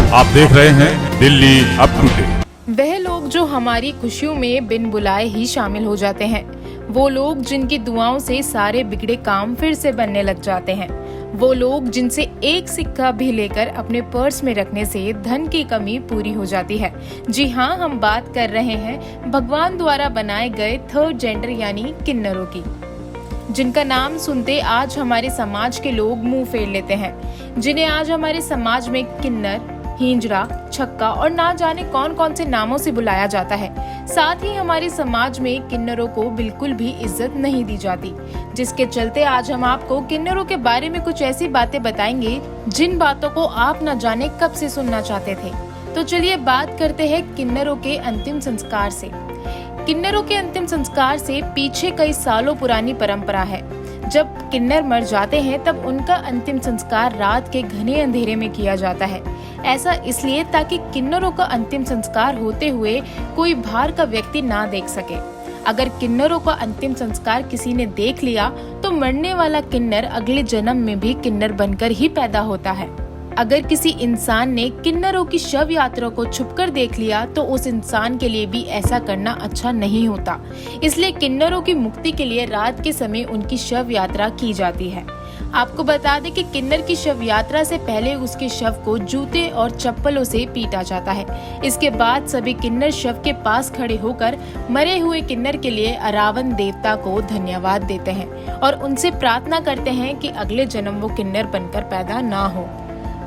आप देख रहे हैं दिल्ली अप टू डेट। वह लोग जो हमारी खुशियों में बिन बुलाए ही शामिल हो जाते हैं, वो लोग जिनकी दुआओं से सारे बिगड़े काम फिर से बनने लग जाते हैं, वो लोग जिनसे एक सिक्का भी लेकर अपने पर्स में रखने से धन की कमी पूरी हो जाती है। जी हाँ, हम बात कर रहे हैं भगवान द्वारा बनाए गए थर्ड जेंडर यानी किन्नरों की, जिनका नाम सुनते आज हमारे समाज के लोग मुंह फेर लेते हैं, जिन्हें आज हमारे समाज में किन्नर, हिंजड़ा, छक्का और ना जाने कौन कौन से नामों से बुलाया जाता है। साथ ही हमारे समाज में किन्नरों को बिल्कुल भी इज्जत नहीं दी जाती, जिसके चलते आज हम आपको किन्नरों के बारे में कुछ ऐसी बातें बताएंगे जिन बातों को आप न जाने कब से सुनना चाहते थे। तो चलिए बात करते हैं किन्नरों के अंतिम संस्कार से। किन्नरों के अंतिम संस्कार से पीछे कई सालों पुरानी परंपरा है। जब किन्नर मर जाते हैं तब उनका अंतिम संस्कार रात के घने अंधेरे में किया जाता है। ऐसा इसलिए ताकि किन्नरों का अंतिम संस्कार होते हुए कोई बाहर का व्यक्ति ना देख सके। अगर किन्नरों का अंतिम संस्कार किसी ने देख लिया तो मरने वाला किन्नर अगले जन्म में भी किन्नर बनकर ही पैदा होता है। अगर किसी इंसान ने किन्नरों की शव यात्रा को छुपकर देख लिया तो उस इंसान के लिए भी ऐसा करना अच्छा नहीं होता। इसलिए किन्नरों की मुक्ति के लिए रात के समय उनकी शव यात्रा की जाती है। आपको बता दें कि किन्नर की शव यात्रा से पहले उसके शव को जूते और चप्पलों से पीटा जाता है। इसके बाद सभी किन्नर शव के पास खड़े होकर मरे हुए किन्नर के लिए अरावन देवता को धन्यवाद देते हैं और उनसे प्रार्थना करते हैं कि अगले जन्म वो किन्नर बनकर पैदा ना हो।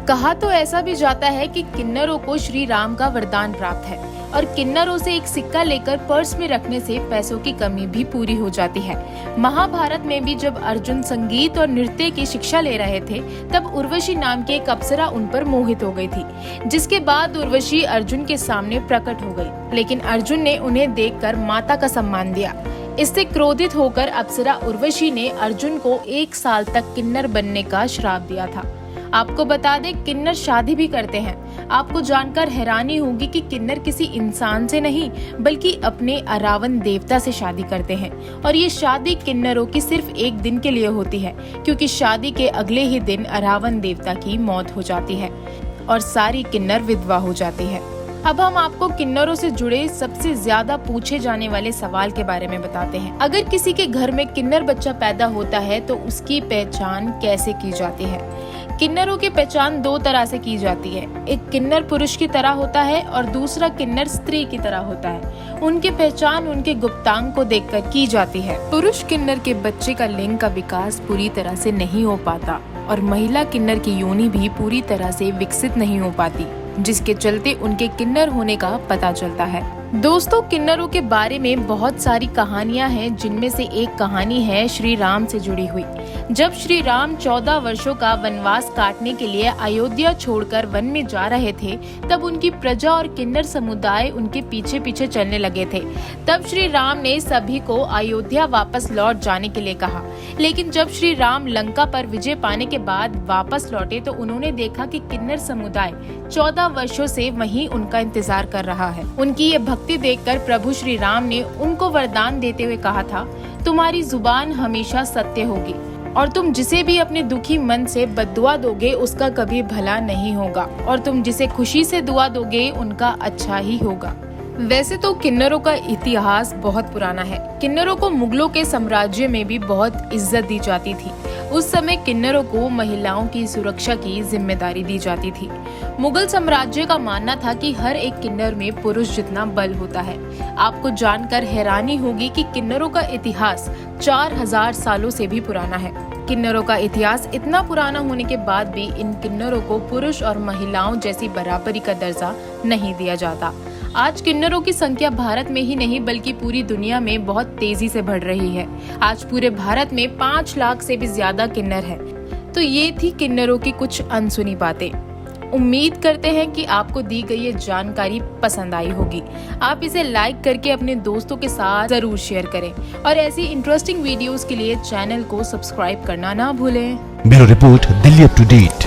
कहा तो ऐसा भी जाता है कि किन्नरों को श्री राम का वरदान प्राप्त है और किन्नरों से एक सिक्का लेकर पर्स में रखने से पैसों की कमी भी पूरी हो जाती है। महाभारत में भी जब अर्जुन संगीत और नृत्य की शिक्षा ले रहे थे तब उर्वशी नाम की एक अप्सरा उन पर मोहित हो गई थी, जिसके बाद उर्वशी अर्जुन के सामने प्रकट हो गई, लेकिन अर्जुन ने उन्हें देखकर माता का सम्मान दिया। इससे क्रोधित होकर अप्सरा उर्वशी ने अर्जुन को 1 साल तक किन्नर बनने का श्राप दिया था। आपको बता दें किन्नर शादी भी करते हैं। आपको जानकर हैरानी होगी कि किन्नर किसी इंसान से नहीं बल्कि अपने अरावन देवता से शादी करते हैं और ये शादी किन्नरों की सिर्फ 1 दिन के लिए होती है, क्योंकि शादी के अगले ही दिन अरावन देवता की मौत हो जाती है और सारी किन्नर विधवा हो जाती है। अब हम आपको किन्नरों से जुड़े सबसे ज्यादा पूछे जाने वाले सवाल के बारे में बताते हैं। अगर किसी के घर में किन्नर बच्चा पैदा होता है तो उसकी पहचान कैसे की जाती है? किन्नरों की पहचान 2 तरह से की जाती है। एक किन्नर पुरुष की तरह होता है और दूसरा किन्नर स्त्री की तरह होता है। उनकी पहचान उनके गुप्तांग को देखकर की जाती है। पुरुष किन्नर के बच्चे का लिंग का विकास पूरी तरह से नहीं हो पाता और महिला किन्नर की योनि भी पूरी तरह से विकसित नहीं हो पाती, जिसके चलते उनके किन्नर होने का पता चलता है। दोस्तों, किन्नरों के बारे में बहुत सारी कहानियां हैं, जिनमें से एक कहानी है श्री राम से जुड़ी हुई। जब श्री राम 14 वर्षों का वनवास काटने के लिए अयोध्या छोड़कर वन में जा रहे थे, तब उनकी प्रजा और किन्नर समुदाय उनके पीछे पीछे चलने लगे थे। तब श्री राम ने सभी को अयोध्या वापस लौट जाने के लिए कहा, लेकिन जब श्री राम लंका पर विजय पाने के बाद वापस लौटे तो उन्होंने देखा कि किन्नर समुदाय 14 वर्षों से वहीं उनका इंतजार कर रहा है। उनकी ये भक्ति देखकर प्रभु श्री राम ने उनको वरदान देते हुए कहा था, तुम्हारी जुबान हमेशा सत्य होगी और तुम जिसे भी अपने दुखी मन से बद्दुआ दोगे उसका कभी भला नहीं होगा और तुम जिसे खुशी से दुआ दोगे उनका अच्छा ही होगा। वैसे तो किन्नरों का इतिहास बहुत पुराना है। किन्नरों को मुगलों के साम्राज्य में भी बहुत इज्जत दी जाती थी। उस समय किन्नरों को महिलाओं की सुरक्षा की जिम्मेदारी दी जाती थी। मुगल साम्राज्य का मानना था कि हर एक किन्नर में पुरुष जितना बल होता है। आपको जानकर हैरानी होगी कि किन्नरों का इतिहास 4000 सालों से भी पुराना है। किन्नरों का इतिहास इतना पुराना होने के बाद भी इन किन्नरों को पुरुष और महिलाओं जैसी बराबरी का दर्जा नहीं दिया जाता। आज किन्नरों की संख्या भारत में ही नहीं बल्कि पूरी दुनिया में बहुत तेजी से बढ़ रही है। आज पूरे भारत में 5 लाख से भी ज्यादा किन्नर है। तो ये थी किन्नरों की कुछ अनसुनी बातें। उम्मीद करते हैं कि आपको दी गई ये जानकारी पसंद आई होगी। आप इसे लाइक करके अपने दोस्तों के साथ जरूर शेयर करें और ऐसी इंटरेस्टिंग वीडियोस के लिए चैनल को सब्सक्राइब करना ना भूलें। Bureau report, Delhi up to date.